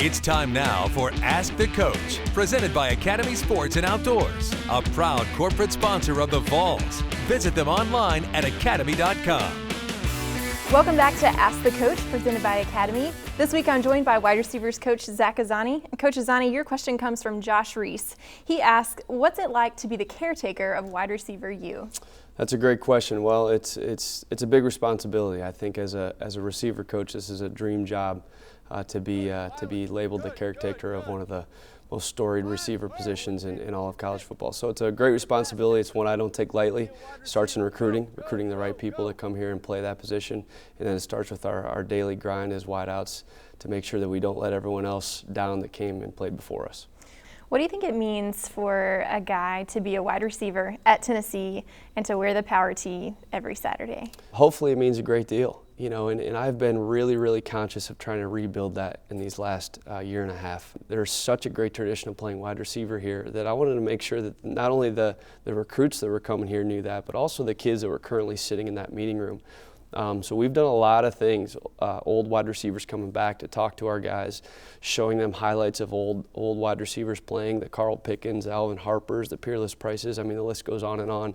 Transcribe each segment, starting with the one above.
It's time now for Ask the Coach, presented by Academy Sports and Outdoors, a proud corporate sponsor of the Vols. Visit them online at academy.com. Welcome back to Ask the Coach, presented by Academy. This week I'm joined by wide receivers coach Zach Azzanni. Coach Azzanni, your question comes from Josh Reese. He asks, what's it like to be the caretaker of wide receiver U? That's a great question. Well, it's a big responsibility. I think as a receiver coach, this is a dream job to be labeled the caretaker of one of the most storied receiver positions in all of college football. So it's a great responsibility. It's one I don't take lightly. It starts in recruiting the right people that come here and play that position. And then it starts with our daily grind as wideouts to make sure that we don't let everyone else down that came and played before us. What do you think it means for a guy to be a wide receiver at Tennessee and to wear the power tee every Saturday? Hopefully it means a great deal. You know, and I've been really conscious of trying to rebuild that in these last year and a half. There's such a great tradition of playing wide receiver here that I wanted to make sure that not only the recruits that were coming here knew that, but also the kids that were currently sitting in that meeting room. So we've done a lot of things, old wide receivers coming back to talk to our guys, showing them highlights of old wide receivers playing, the Carl Pickens, Alvin Harpers, the Peerless Prices. I mean, the list goes on and on.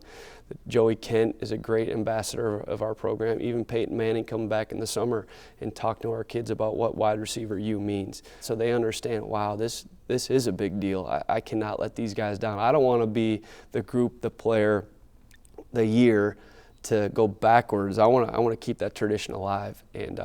Joey Kent is a great ambassador of our program. Even Peyton Manning coming back in the summer and talking to our kids about what wide receiver U means. So they understand, wow, this is a big deal. I cannot let these guys down. I don't want to be the group, the player, the year to go backwards. I want to keep that tradition alive, and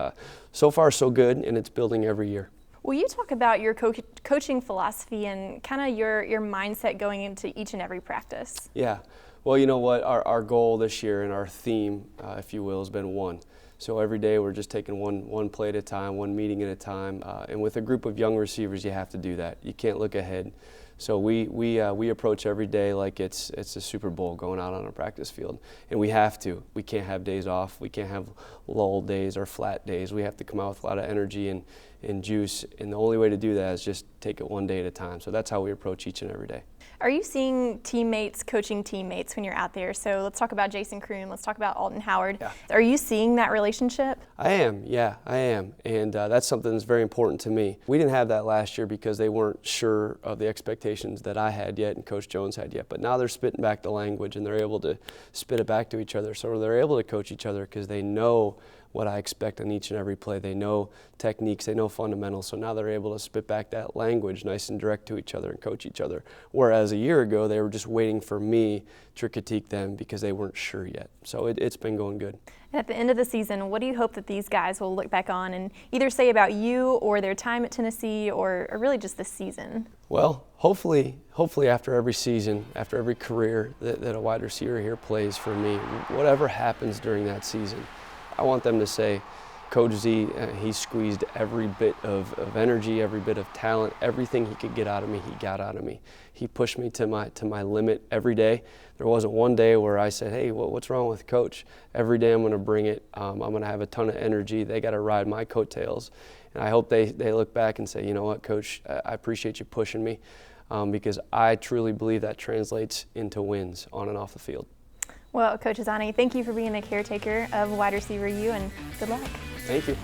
so far so good, and it's building every year. Will you talk about your coaching philosophy and kind of your mindset going into each and every practice? Yeah, well, you know what, our goal this year and our theme, if you will, has been one. So every day we're just taking one play at a time, one meeting at a time, and with a group of young receivers, you have to do that. You can't look ahead. So we approach every day like it's a Super Bowl going out on a practice field, and we have to. We can't have days off. We can't have lull days or flat days. We have to come out with a lot of energy and juice, and the only way to do that is just take it one day at a time. So that's how we approach each and every day. Are you seeing teammates coaching teammates when you're out there? So let's talk about Jason Croom. Let's talk about Alton Howard. Yeah. Are you seeing that relationship? I am, yeah, I am. And that's something that's very important to me. We didn't have that last year because they weren't sure of the expectations that I had yet and Coach Jones had yet. But now they're spitting back the language and they're able to spit it back to each other. So they're able to coach each other because they know what I expect on each and every play. They know techniques, they know fundamentals, so now they're able to spit back that language nice and direct to each other and coach each other. Whereas a year ago, they were just waiting for me to critique them because they weren't sure yet. So it's been going good. And at the end of the season, what do you hope that these guys will look back on and either say about you or their time at Tennessee or really just this season? Well, hopefully after every season, after every career that a wide receiver here plays for me, whatever happens during that season, I want them to say, Coach Z, he squeezed every bit of energy, every bit of talent, everything he could get out of me, he got out of me. He pushed me to my limit every day. There wasn't one day where I said, hey, what's wrong with Coach? Every day I'm going to bring it. I'm going to have a ton of energy. They got to ride my coattails. And I hope they look back and say, you know what, Coach, I appreciate you pushing me because I truly believe that translates into wins on and off the field. Well, Coach Azzanni, thank you for being the caretaker of wide receiver U, and good luck. Thank you.